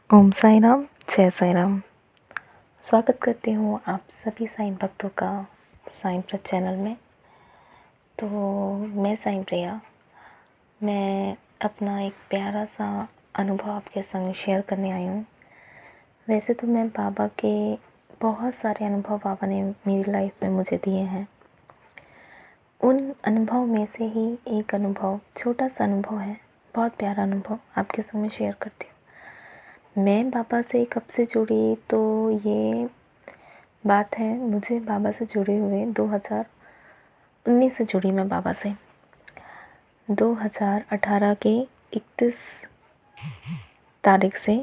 ओम साई राम, जय साई राम। स्वागत करती हूँ आप सभी साईं भक्तों का साईं प्रत चैनल में। तो मैं साईं प्रिया, मैं अपना एक प्यारा सा अनुभव आपके संग शेयर करने आई हूँ। वैसे तो मैं बाबा के बहुत सारे अनुभव बाबा ने मेरी लाइफ में मुझे दिए हैं। उन अनुभव में से ही एक अनुभव, छोटा सा अनुभव है, बहुत प्यारा अनुभव आपके संग में शेयर करती हूँ। मैं बाबा से कब से जुड़ी, तो ये बात है मुझे बाबा से जुड़े हुए 2019 से जुड़ी मैं बाबा से। 2018 के 31 तारीख से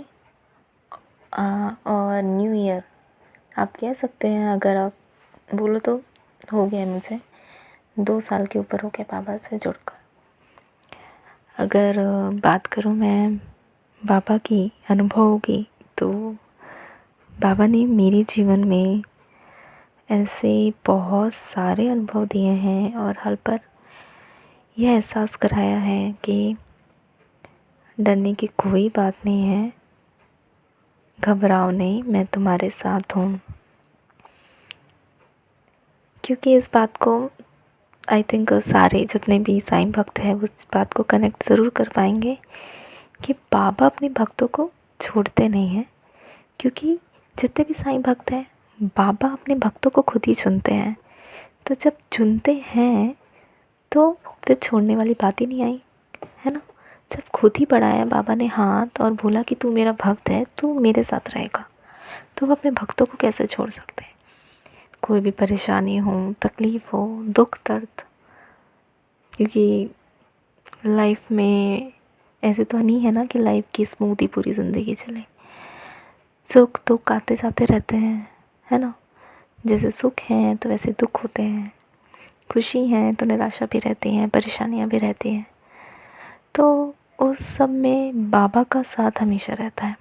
और न्यू ईयर आप कह सकते हैं, अगर आप बोलो तो हो गया मुझे 2 साल के ऊपर हो गया बाबा से जुड़कर। अगर बात करूँ मैं बाबा की अनुभवों की, तो बाबा ने मेरे जीवन में ऐसे बहुत सारे अनुभव दिए हैं और हल पर यह एहसास कराया है कि डरने की कोई बात नहीं है, घबराओ नहीं, मैं तुम्हारे साथ हूँ। क्योंकि इस बात को आई थिंक सारे जितने भी साईं भक्त हैं वो इस बात को कनेक्ट ज़रूर कर पाएंगे कि बाबा अपने भक्तों को छोड़ते नहीं हैं। क्योंकि जितने भी साईं भक्त हैं, बाबा अपने भक्तों को खुद ही चुनते हैं। तो जब चुनते हैं तो फिर छोड़ने वाली बात ही नहीं आई, है ना। जब खुद ही बढ़ाया बाबा ने हाथ और बोला कि तू मेरा भक्त है, तू मेरे साथ रहेगा, तो वो अपने भक्तों को कैसे छोड़ सकते हैं। कोई भी परेशानी हो, तकलीफ़ हो, दुख दर्द, क्योंकि लाइफ में ऐसे तो नहीं है ना कि लाइफ की स्मूथ ही पूरी ज़िंदगी चले। सुख दुख आते जाते रहते हैं, है ना। जैसे सुख हैं तो वैसे दुख होते हैं, खुशी है तो निराशा भी रहती है, परेशानियाँ भी रहती हैं। तो उस सब में बाबा का साथ हमेशा रहता है।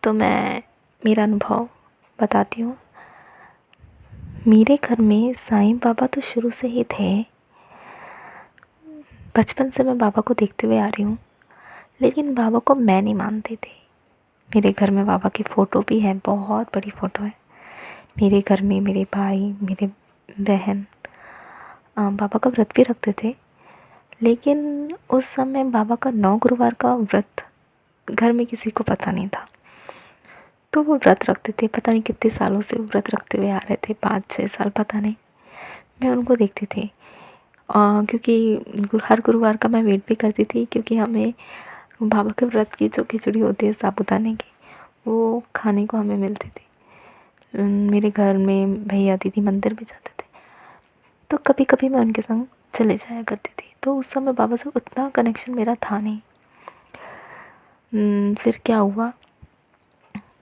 तो मैं मेरा अनुभव बताती हूँ। मेरे घर में साईं बाबा तो शुरू से ही थे। बचपन से मैं बाबा को देखते हुए आ रही हूँ, लेकिन बाबा को मैं नहीं मानती थी। मेरे घर में बाबा की फ़ोटो भी है, बहुत बड़ी फ़ोटो है। मेरे घर में मेरे भाई, मेरे बहन बाबा का व्रत भी रखते थे। लेकिन उस समय बाबा का 9 गुरुवार का व्रत घर में किसी को पता नहीं था। तो वो व्रत रखते थे, पता नहीं कितने सालों से वो व्रत रखते हुए आ रहे थे, 5-6 साल पता नहीं। मैं उनको देखती थी क्योंकि हर गुरुवार का मैं वेट भी करती थी, क्योंकि हमें बाबा के व्रत की जो खिचड़ी होती है साबूदाने की, वो खाने को हमें मिलती थी। मेरे घर में भैया दीदी मंदिर भी जाते थे, तो कभी कभी मैं उनके संग चले जाया करती थी। तो उस समय बाबा से उतना कनेक्शन मेरा था नहीं। फिर क्या हुआ,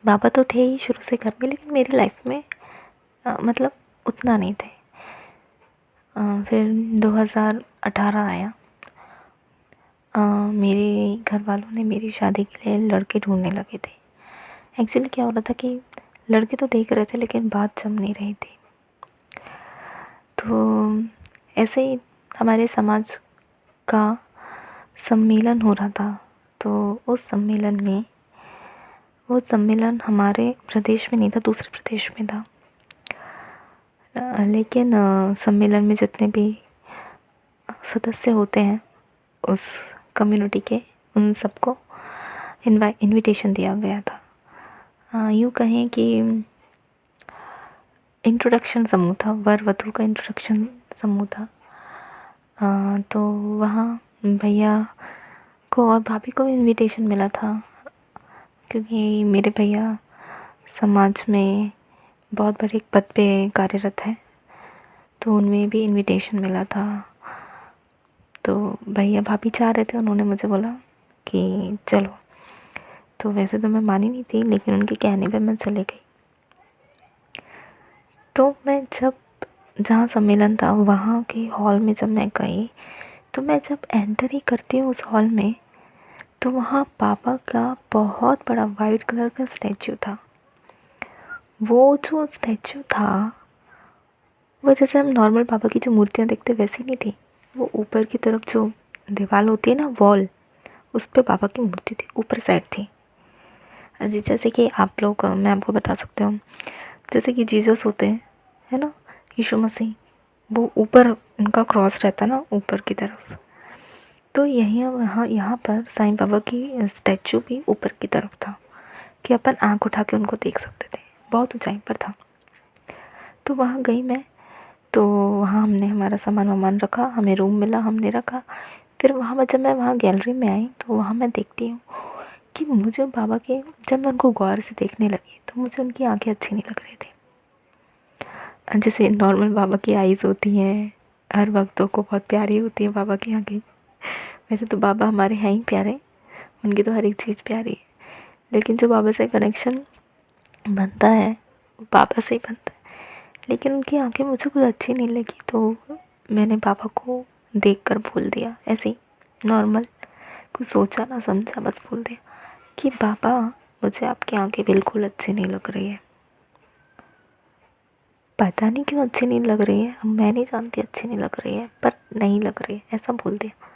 बाबा तो थे ही शुरू से घर में, लेकिन मेरी लाइफ में मतलब उतना नहीं थे। फिर 2018 आया। मेरे घर वालों ने मेरी शादी के लिए लड़के ढूंढने लगे थे। एक्चुअली क्या हो रहा था कि लड़के तो देख रहे थे, लेकिन बात जम नहीं रही थी। तो ऐसे ही हमारे समाज का सम्मेलन हो रहा था। तो उस सम्मेलन में, वो सम्मेलन हमारे प्रदेश में नहीं था, दूसरे प्रदेश में था। लेकिन सम्मेलन में जितने भी सदस्य होते हैं उस कम्युनिटी के, उन सबको इनविटेशन दिया गया था। यूँ कहें कि इंट्रोडक्शन समूह था, वर वधू का इंट्रोडक्शन समूह था। तो वहाँ भैया को और भाभी को इनविटेशन मिला था, क्योंकि मेरे भैया समाज में बहुत बड़े पद पे कार्यरत है, तो उनमें भी इनविटेशन मिला था। तो भैया भाभी चाह रहे थे, उन्होंने मुझे बोला कि चलो। तो वैसे तो मैं मानी नहीं थी, लेकिन उनके कहने पे मैं चले गई। तो मैं जब जहाँ सम्मेलन था वहाँ के हॉल में जब मैं गई, तो मैं जब एंटर ही करती हूँ उस हॉल में, तो वहाँ पापा का बहुत बड़ा वाइट कलर का स्टैचू था। वो जो स्टैचू था, वो जैसे हम नॉर्मल पापा की जो मूर्तियाँ देखते वैसी नहीं थी। वो ऊपर की तरफ जो दीवार होती है ना, वॉल, उस पे बाबा की मूर्ति थी, ऊपर साइड थी। जी, जैसे कि आप लोग, मैं आपको बता सकती हूँ, जैसे कि जीसस होते हैं, है ना, यीशु मसीह, वो ऊपर उनका क्रॉस रहता ना ऊपर की तरफ। तो यही यहाँ पर साईं बाबा की स्टैचू भी ऊपर की तरफ था कि अपन आँख उठा के उनको देख सकते थे, बहुत ऊंचाई पर था। तो वहाँ गई मैं, तो वहाँ हमने हमारा सामान वामान रखा, हमें रूम मिला, हमने रखा। फिर जब मैं वहाँ गैलरी में आई तो वहाँ मैं देखती हूँ कि मुझे बाबा के, जब मैं उनको गौर से देखने लगी तो मुझे उनकी आंखें अच्छी नहीं लग रही थी। जैसे नॉर्मल बाबा की आईज़ होती हैं, हर वक्तों को बहुत प्यारी होती है बाबा की आंखें। वैसे तो बाबा हमारे हैं ही प्यारे, उनकी तो हर एक चीज़ प्यारी है, लेकिन जो बाबा से कनेक्शन बनता है वो बाबा से ही बनता है। लेकिन उनकी आंखें मुझे कुछ अच्छी नहीं लगी, तो मैंने पापा को देखकर बोल दिया, ऐसे ही नॉर्मल, कुछ सोचा ना समझा, बस बोल दिया कि पापा मुझे आपकी आंखें बिल्कुल अच्छी नहीं लग रही है। पता नहीं क्यों अच्छी नहीं लग रही है, अब मैं नहीं जानती अच्छी नहीं लग रही है, पर नहीं लग रही है, ऐसा बोल दिया।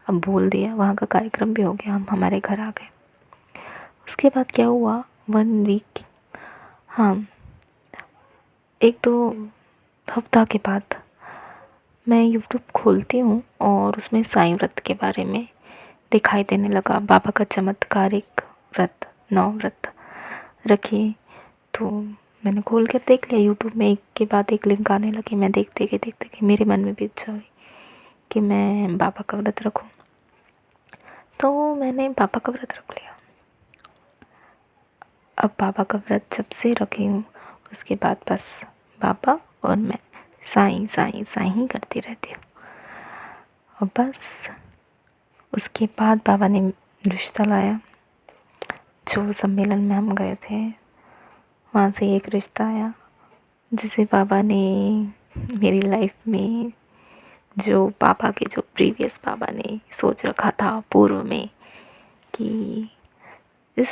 अब बोल दिया, वहाँ का कार्यक्रम भी हो गया, हम हमारे घर आ गए। उसके बाद क्या हुआ, 1 वीक, हाँ, 1-2 हफ्ता के बाद मैं यूट्यूब खोलती हूँ और उसमें साईं व्रत के बारे में दिखाई देने लगा, बाबा का चमत्कारिक व्रत, 9 व्रत रखिए। तो मैंने खोल कर देख लिया यूट्यूब में, एक के बाद एक लिंक आने लगे। मैं देखते गई, मेरे मन में भी इच्छा हुई कि मैं बाबा का व्रत रखूँ, तो मैंने बाबा का व्रत रख लिया। अब बाबा का व्रत जब से रखी हूँ उसके बाद बस बाबा और मैं साईं साईं साईं ही करती रहती हूँ। और बस उसके बाद बाबा ने रिश्ता लाया, जो सम्मेलन में हम गए थे वहाँ से एक रिश्ता आया, जिसे बाबा ने मेरी लाइफ में, जो पापा के, जो प्रीवियस बाबा ने सोच रखा था पूर्व में कि इस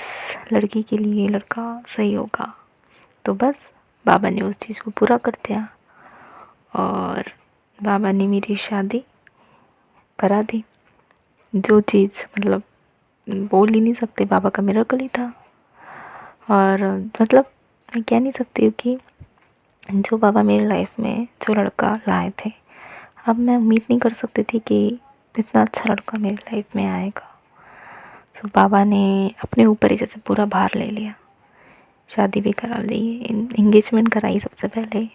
लड़की के लिए लड़का सही होगा, तो बस बाबा ने उस चीज़ को पूरा कर दिया और बाबा ने मेरी शादी करा दी। जो चीज़ मतलब बोल ही नहीं सकते, बाबा का मिरेकल ही था। और मतलब मैं कह नहीं सकती हूँ कि जो बाबा मेरी लाइफ में जो लड़का लाए थे, अब मैं उम्मीद नहीं कर सकती थी कि इतना अच्छा लड़का मेरी लाइफ में आएगा। तो बाबा ने अपने ऊपर ही जैसे पूरा भार ले लिया, शादी भी करा ली, इंगेजमेंट कराई, सबसे पहले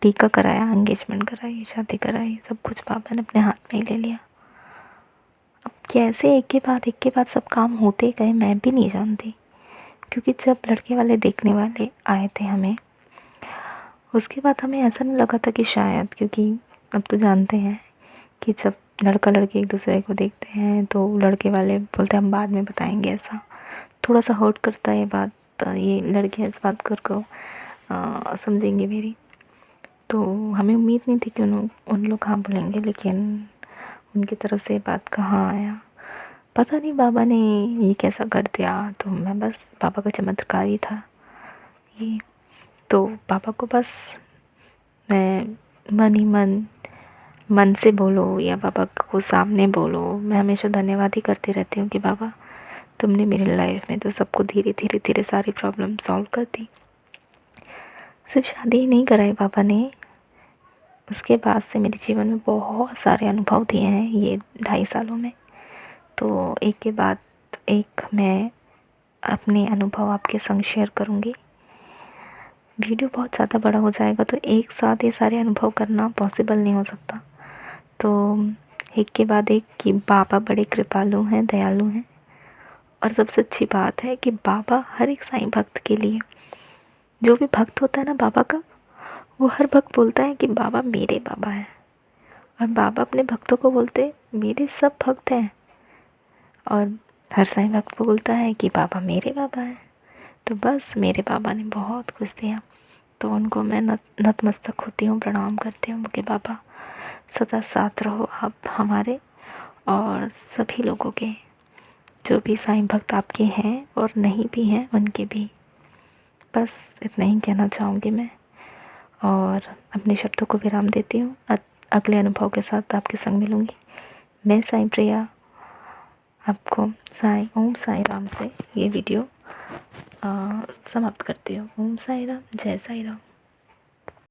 टीका कराया, इंगेजमेंट कराई, शादी कराई, सब कुछ बाबा ने अपने हाथ में ही ले लिया। अब कैसे एक के बाद सब काम होते गए मैं भी नहीं जानती, क्योंकि जब लड़के वाले देखने वाले आए थे हमें, उसके बाद हमें ऐसा नहीं लगा था कि शायद, क्योंकि अब तो जानते हैं कि जब लड़का लड़की एक दूसरे को देखते हैं तो लड़के वाले बोलते हैं हम बाद में बताएंगे, ऐसा थोड़ा सा हर्ट करता है ये बात, ये लड़कियाँ इस बात को समझेंगे मेरी। तो हमें उम्मीद नहीं थी कि उन लोग हाँ बोलेंगे, लेकिन उनकी तरफ से बात कहाँ आया, पता नहीं बाबा ने ये कैसा कर दिया। तो मैं बस, बाबा का चमत्कार ही था ये। तो पापा को बस मैं मन ही मन से बोलो या बाबा को सामने बोलो, मैं हमेशा धन्यवाद ही करती रहती हूँ कि बाबा तुमने मेरी लाइफ में तो सबको धीरे धीरे धीरे सारी प्रॉब्लम सॉल्व कर दी। सिर्फ शादी ही नहीं कराई बाबा ने, उसके बाद से मेरे जीवन में बहुत सारे अनुभव दिए हैं ये 2.5 सालों में। तो एक के बाद एक मैं अपने अनुभव आपके संग शेयर करूँगी। वीडियो बहुत ज़्यादा बड़ा हो जाएगा तो एक साथ ये सारे अनुभव करना पॉसिबल नहीं हो सकता। तो एक के बाद एक कि बाबा बड़े कृपालु हैं, दयालु हैं। और सबसे अच्छी बात है कि बाबा हर एक साईं भक्त के लिए, जो भी भक्त होता है ना बाबा का, वो हर भक्त बोलता है कि बाबा मेरे बाबा हैं। और बाबा अपने भक्तों को बोलते मेरे सब भक्त हैं। और हर साईं भक्त बोलता है कि बाबा मेरे बाबा हैं। तो बस मेरे बाबा ने बहुत कुछ दिया, तो उनको मैं नतमस्तक होती हूँ, प्रणाम करती हूँ कि बाबा सदा साथ रहो आप हमारे और सभी लोगों के, जो भी साईं भक्त आपके हैं और नहीं भी हैं उनके भी। बस इतना ही कहना चाहूँगी मैं और अपने शब्दों को विराम देती हूँ। अगले अनुभव के साथ आपके संग मिलूँगी। मैं साईं प्रिया, आपको ओम साई राम से ये वीडियो समाप्त करती हूँ। ओम साई राम, जय साई राम।